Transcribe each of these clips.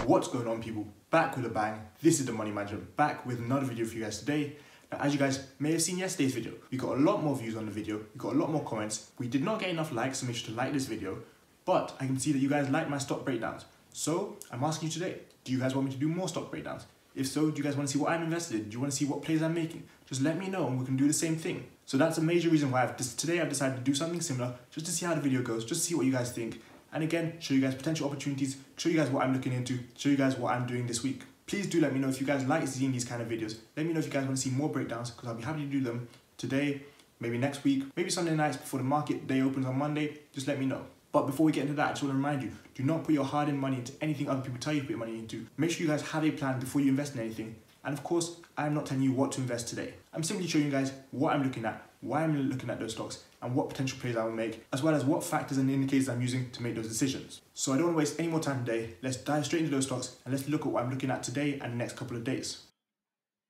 What's going on, people? Back with a bang. This is the Money Manager, back with another video for you guys today. Now, as you guys may have seen yesterday's video, we got a lot more views on the video, we got a lot more comments. We did not get enough likes, so make sure to like this video, but I can see that you guys like my stock breakdowns. So I'm asking you today, do you guys want me to do more stock breakdowns? If so, do you guys want to see what I'm invested in? Do you want to see what plays I'm making? Just let me know and we can do the same thing. So that's a major reason why today I've decided to do something similar, just to see how the video goes, just to see what you guys think. And again, show you guys potential opportunities, show you guys what I'm looking into, show you guys what I'm doing this week. Please do let me know if you guys like seeing these kind of videos. Let me know if you guys want to see more breakdowns, because I'll be happy to do them today, maybe next week, maybe Sunday nights before the market day opens on Monday. Just let me know. But before we get into that, I just want to remind you, do not put your hard-earned money into anything other people tell you to put your money into. Make sure you guys have a plan before you invest in anything. And of course, I'm not telling you what to invest today. I'm simply showing you guys what I'm looking at, why I'm looking at those stocks, and what potential plays I will make, as well as what factors and indicators I'm using to make those decisions. So I don't want to waste any more time today. Let's dive straight into those stocks and let's look at what I'm looking at today and the next couple of days.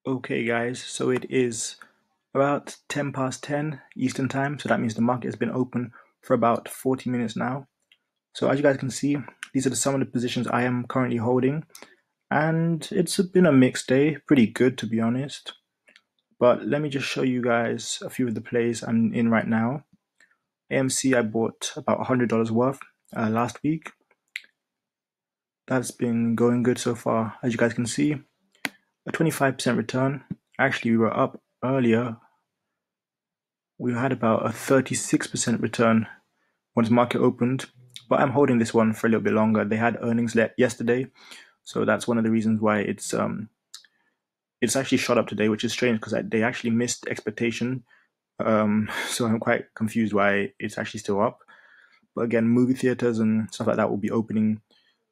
Okay guys, so it is about 10 past 10 Eastern time, so that means the market has been open for about 40 minutes now. So as you guys can see, these are some of the positions I am currently holding, and it's been a mixed day, pretty good to be honest. But let me just show you guys a few of the plays I'm in right now. AMC I bought about $100 worth last week. That's been going good so far, as you guys can see. A 25% return. Actually, we were up earlier. We had about a 36% return once market opened, but I'm holding this one for a little bit longer. They had earnings yesterday, so that's one of the reasons why it's actually shot up today, which is strange because they actually missed expectation. So I'm quite confused why it's actually still up. But again, movie theaters and stuff like that will be opening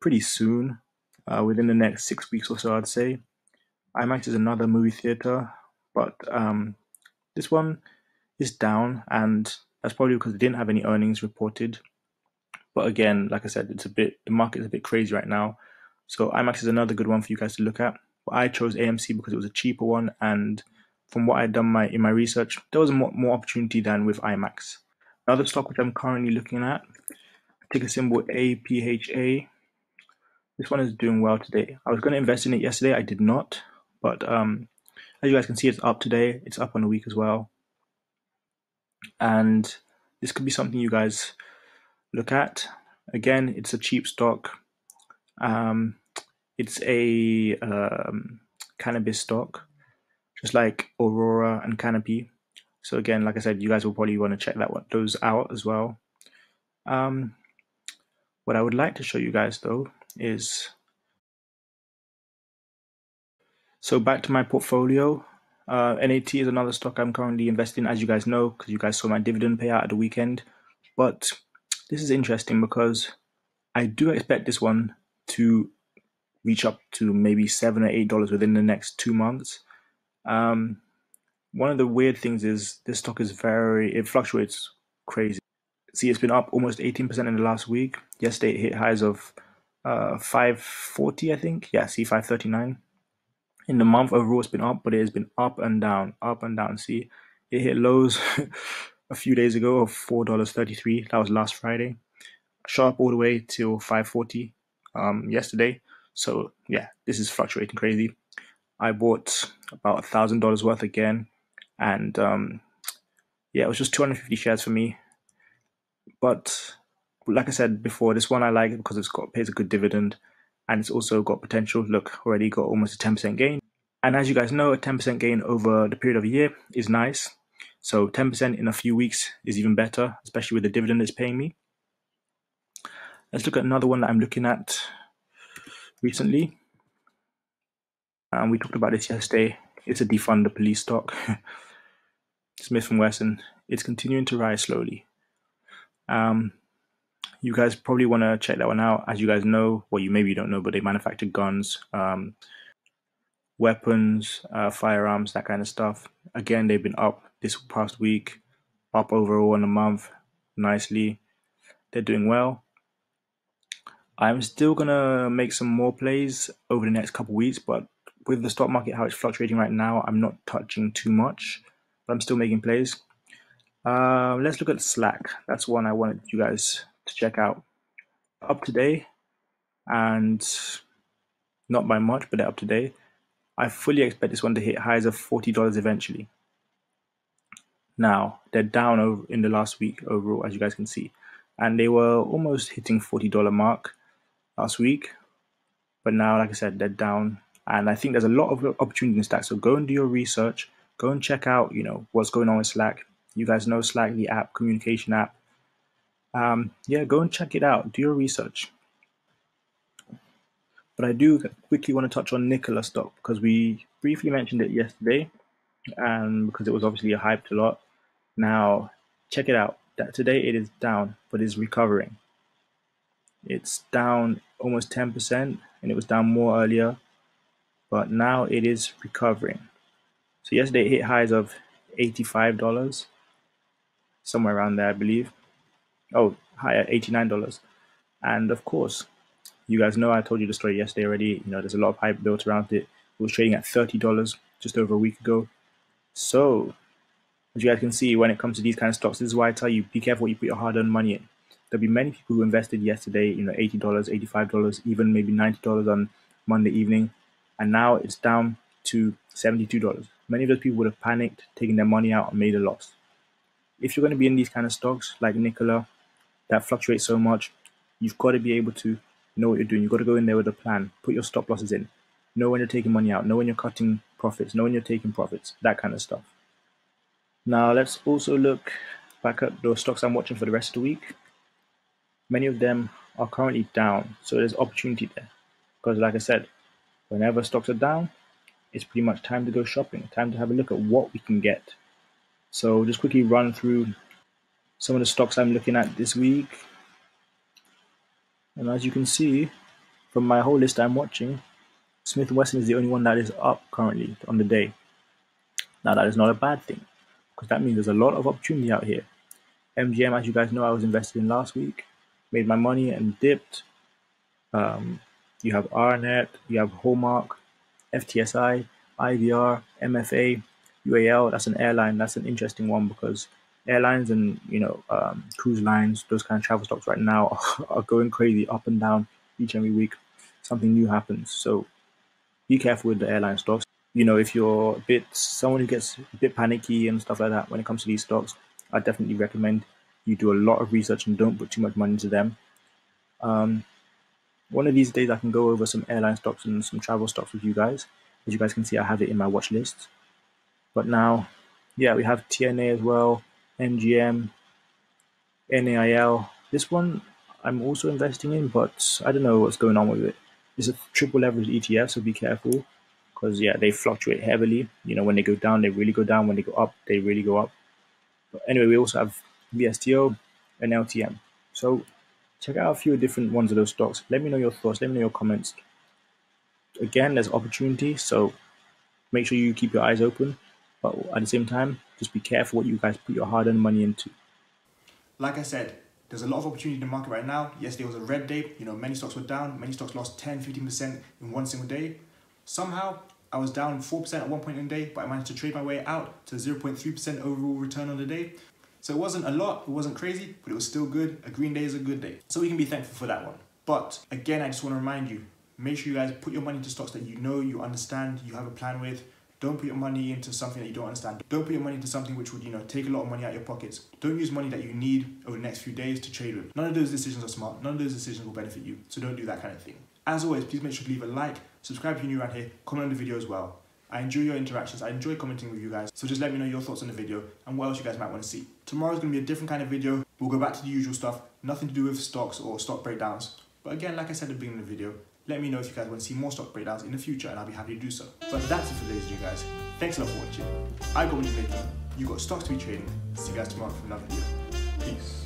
pretty soon, within the next 6 weeks or so, I'd say. IMAX is another movie theater, but this one is down, and that's probably because they didn't have any earnings reported. But again, like I said, the market is a bit crazy right now. So IMAX is another good one for you guys to look at. But I chose AMC because it was a cheaper one, and from what I'd done in my research, there was more opportunity than with IMAX. Another stock which I'm currently looking at, ticker symbol APHA. This one is doing well today. I was going to invest in it yesterday, I did not. But as you guys can see, it's up today. It's up on the week as well. And this could be something you guys look at. Again, it's a cheap stock. It's a cannabis stock, just like Aurora and Canopy. So again, like I said, you guys will probably want to check those out as well. What I would like to show you guys though is, so back to my portfolio. NAT is another stock I'm currently invested in, as you guys know, because you guys saw my dividend payout at the weekend. But this is interesting because I do expect this one to reach up to maybe $7 or $8 within the next 2 months. One of the weird things is this stock is it fluctuates crazy. See, it's been up almost 18% in the last week. Yesterday it hit highs of 540, I think. Yeah, see, 539. In the month overall, it's been up, but it has been up and down, up and down. See, it hit lows a few days ago of $4.33. That was last Friday. Shot up all the way till 540 yesterday. So yeah, this is fluctuating crazy. I bought about $1,000 worth again, and yeah, it was just 250 shares for me. But like I said before, this one I like because pays a good dividend, and it's also got potential. Look, already got almost a 10% gain. And as you guys know, a 10% gain over the period of a year is nice. So 10% in a few weeks is even better, especially with the dividend it's paying me. Let's look at another one that I'm looking at recently. We talked about this yesterday. It's a defund the police stock. Smith & Wesson. It's continuing to rise slowly. You guys probably want to check that one out. As you guys know, well, maybe you don't know, but they manufacture guns, weapons, firearms, that kind of stuff. Again, they've been up this past week, up overall in a month nicely. They're doing well. I'm still gonna make some more plays over the next couple weeks, but with the stock market how it's fluctuating right now, I'm not touching too much, but I'm still making plays. Let's look at Slack. That's one I wanted you guys to check out. Up today, and not by much, but they're up today. I fully expect this one to hit highs of $40 eventually. Now, they're down over in the last week overall, as you guys can see. And they were almost hitting $40 mark last week. But now, like I said, they're down. And I think there's a lot of opportunity in Slack. So go and do your research. Go and check out, what's going on with Slack. You guys know Slack, the app, communication app. Yeah, go and check it out. Do your research. But I do quickly want to touch on Nikola stock because we briefly mentioned it yesterday, and because it was obviously hyped a lot. Now, check it out. That today it is down, but it's recovering. It's down almost 10%, and it was down more earlier, but now it is recovering. So yesterday it hit highs of $85, somewhere around there, I believe. Oh, high at $89. And of course, you guys know I told you the story yesterday already. There's a lot of hype built around it. It was trading at $30 just over a week ago. So, as you guys can see, when it comes to these kind of stocks, this is why I tell you, be careful what you put your hard-earned money in. There'll be many people who invested yesterday, $80, $85, even maybe $90 on Monday evening, and now it's down to $72. Many of those people would have panicked, taken their money out, and made a loss. If you're going to be in these kind of stocks like Nikola, that fluctuate so much, you've got to be able to know what you're doing. You've got to go in there with a plan, put your stop losses in, know when you're taking money out, know when you're cutting profits, know when you're taking profits, that kind of stuff. Now let's also look back at those stocks I'm watching for the rest of the week. Many of them are currently down, so there's opportunity there. Because like I said, whenever stocks are down, it's pretty much time to go shopping, time to have a look at what we can get. So just quickly run through some of the stocks I'm looking at this week. And as you can see from my whole list I'm watching, Smith & Wesson is the only one that is up currently on the day. Now that is not a bad thing, because that means there's a lot of opportunity out here. MGM, as you guys know, I was invested in last week, made my money and dipped. You have RNet, you have Hallmark, FTSI, IVR, MFA, UAL. That's an airline. That's an interesting one because airlines and cruise lines, those kind of travel stocks right now are going crazy, up and down each and every week. Something new happens. So be careful with the airline stocks. If you're someone who gets a bit panicky and stuff like that when it comes to these stocks, I definitely recommend you do a lot of research and don't put too much money into them. One of these days I can go over some airline stocks and some travel stocks with you guys. As you guys can see, I have it in my watch list. But now, yeah, we have TNA as well, MGM, NAIL. This one I'm also investing in, but I don't know what's going on with it. It's a triple leverage ETF, so be careful. Because, yeah, they fluctuate heavily. When they go down, they really go down. When they go up, they really go up. But anyway, we also have VSTO and LTM. So check out a few different ones of those stocks. Let me know your thoughts. Let me know your comments. Again, there's opportunity, so make sure you keep your eyes open. But at the same time, just be careful what you guys put your hard-earned money into. Like I said, there's a lot of opportunity in the market right now. Yesterday was a red day. Many stocks were down. Many stocks lost 10, 15% in one single day. Somehow, I was down 4% at one point in the day, but I managed to trade my way out to 0.3% overall return on the day. So it wasn't a lot, it wasn't crazy, but it was still good. A green day is a good day. So we can be thankful for that one. But again, I just want to remind you, make sure you guys put your money into stocks that you understand, you have a plan with. Don't put your money into something that you don't understand. Don't put your money into something which would, take a lot of money out of your pockets. Don't use money that you need over the next few days to trade with. None of those decisions are smart. None of those decisions will benefit you. So don't do that kind of thing. As always, please make sure to leave a like, subscribe if you're new around here, comment on the video as well. I enjoy your interactions. I enjoy commenting with you guys. So just let me know your thoughts on the video and what else you guys might want to see. Tomorrow's going to be a different kind of video. We'll go back to the usual stuff. Nothing to do with stocks or stock breakdowns. But again, like I said at the beginning of the video, let me know if you guys want to see more stock breakdowns in the future and I'll be happy to do so. But that's it for today's video, guys. Thanks a lot for watching. I got what you're making. You got stocks to be trading. See you guys tomorrow for another video. Peace.